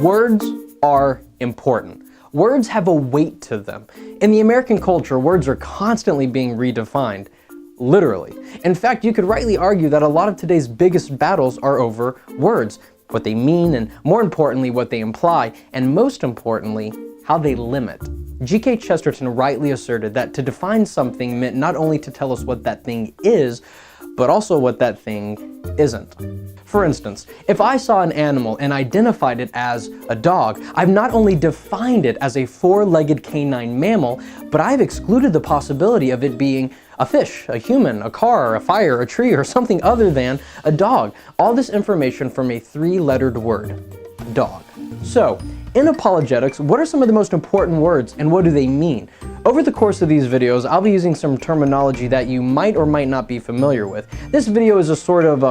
Words are important. Words have a weight to them. In the American culture, words are constantly being redefined, literally. In fact, you could rightly argue that a lot of today's biggest battles are over words, what they mean, and more importantly, what they imply, and most importantly, how they limit. G.K. Chesterton rightly asserted that to define something meant not only to tell us what that thing is, but also what that thing isn't. For instance, if I saw an animal and identified it as a dog, I've not only defined it as a four-legged canine mammal, but I've excluded the possibility of it being a fish, a human, a car, a fire, a tree, or something other than a dog. All this information from a three-lettered word, dog. So, in apologetics, what are some of the most important words and what do they mean? Over the course of these videos, I'll be using some terminology that you might or might not be familiar with. This video is a sort of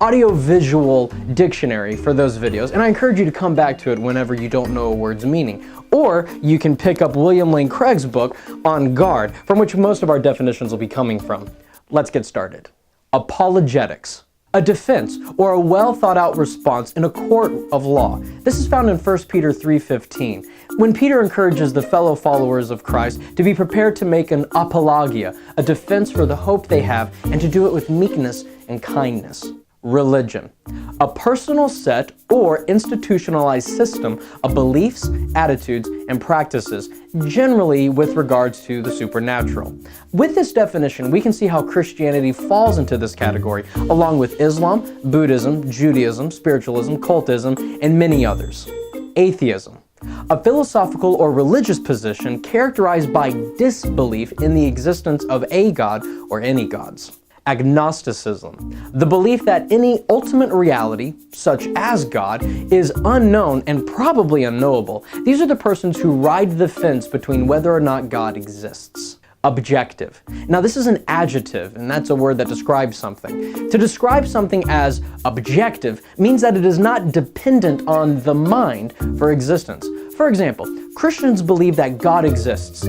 audio-visual dictionary for those videos, and I encourage you to come back to it whenever you don't know a word's meaning. Or you can pick up William Lane Craig's book, On Guard, from which most of our definitions will be coming from. Let's get started. Apologetics. A defense or a well-thought-out response in a court of law. This is found in 1 Peter 3:15, when Peter encourages the fellow followers of Christ to be prepared to make an apologia, a defense for the hope they have, and to do it with meekness and kindness. Religion. A personal set or institutionalized system of beliefs, attitudes, and practices, generally with regards to the supernatural. With this definition, we can see how Christianity falls into this category, along with Islam, Buddhism, Judaism, spiritualism, cultism, and many others. Atheism. A philosophical or religious position characterized by disbelief in the existence of a god or any gods. Agnosticism, the belief that any ultimate reality, such as God, is unknown and probably unknowable. These are the persons who ride the fence between whether or not God exists. Objective. Now this is an adjective, and that's a word that describes something. To describe something as objective means that it is not dependent on the mind for existence. For example, Christians believe that God exists.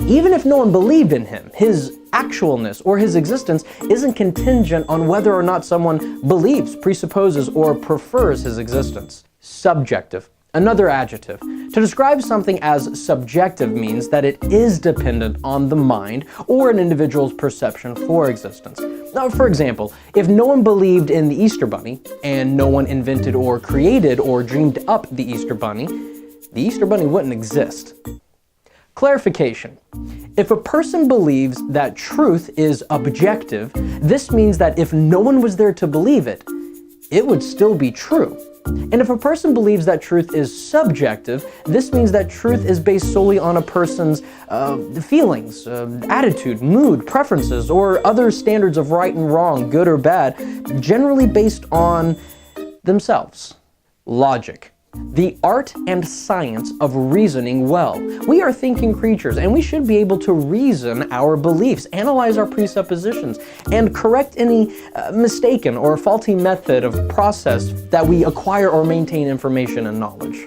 Even if no one believed in him, his actualness or his existence isn't contingent on whether or not someone believes, presupposes, or prefers his existence. Subjective. Another adjective. To describe something as subjective means that it is dependent on the mind or an individual's perception for existence. Now, for example, if no one believed in the Easter Bunny, and no one invented or created or dreamed up the Easter Bunny wouldn't exist. Clarification. If a person believes that truth is objective, this means that if no one was there to believe it, it would still be true. And if a person believes that truth is subjective, this means that truth is based solely on a person's feelings, attitude, mood, preferences, or other standards of right and wrong, good or bad, generally based on themselves. Logic. The art and science of reasoning well. We are thinking creatures, and we should be able to reason our beliefs, analyze our presuppositions, and correct any mistaken or faulty method of process that we acquire or maintain information and knowledge.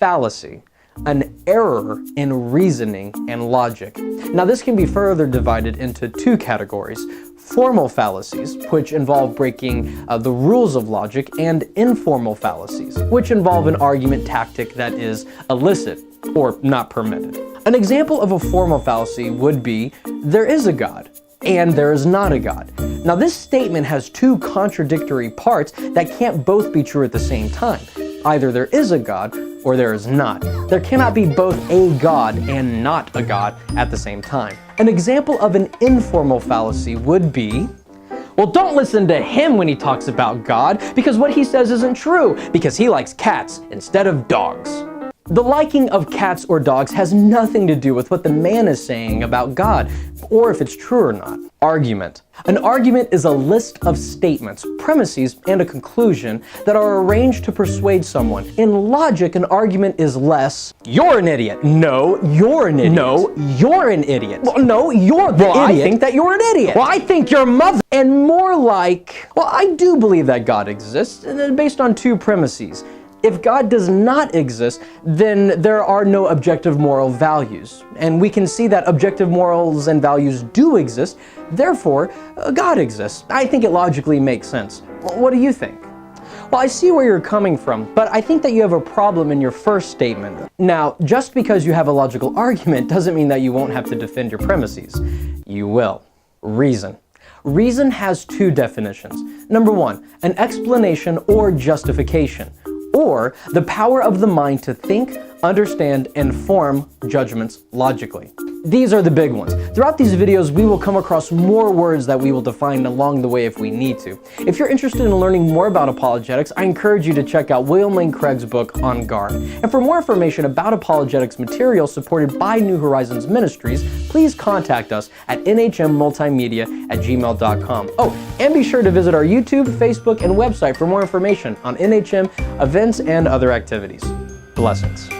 Fallacy. An error in reasoning and logic. Now this can be further divided into two categories. Formal fallacies, which involve breaking the rules of logic, and informal fallacies, which involve an argument tactic that is illicit or not permitted. An example of a formal fallacy would be, there is a God, and there is not a God. Now this statement has two contradictory parts that can't both be true at the same time. Either there is a God or there is not. There cannot be both a God and not a God at the same time. An example of an informal fallacy would be, well, don't listen to him when he talks about God, because what he says isn't true, because he likes cats instead of dogs. The liking of cats or dogs has nothing to do with what the man is saying about God, or if it's true or not. Argument. An argument is a list of statements, premises, and a conclusion that are arranged to persuade someone. In logic, an argument is less, you're an idiot. No, you're an idiot. No, you're an idiot. Well, no, you're the idiot. I think that you're an idiot. Well, I think your mother. And more like, well, I do believe that God exists, based on two premises. If God does not exist, then there are no objective moral values. And we can see that objective morals and values do exist, therefore, God exists. I think it logically makes sense. What do you think? Well, I see where you're coming from, but I think that you have a problem in your first statement. Now, just because you have a logical argument doesn't mean that you won't have to defend your premises. You will. Reason. Reason has two definitions. Number one, an explanation or justification, or the power of the mind to think, understand, and form judgments logically. These are the big ones. Throughout these videos, we will come across more words that we will define along the way if we need to. If you're interested in learning more about apologetics, I encourage you to check out William Lane Craig's book, On Guard. And for more information about apologetics material supported by New Horizons Ministries, please contact us at nhmmultimedia@gmail.com. Oh, and be sure to visit our YouTube, Facebook, and website for more information on NHM events and other activities. Blessings.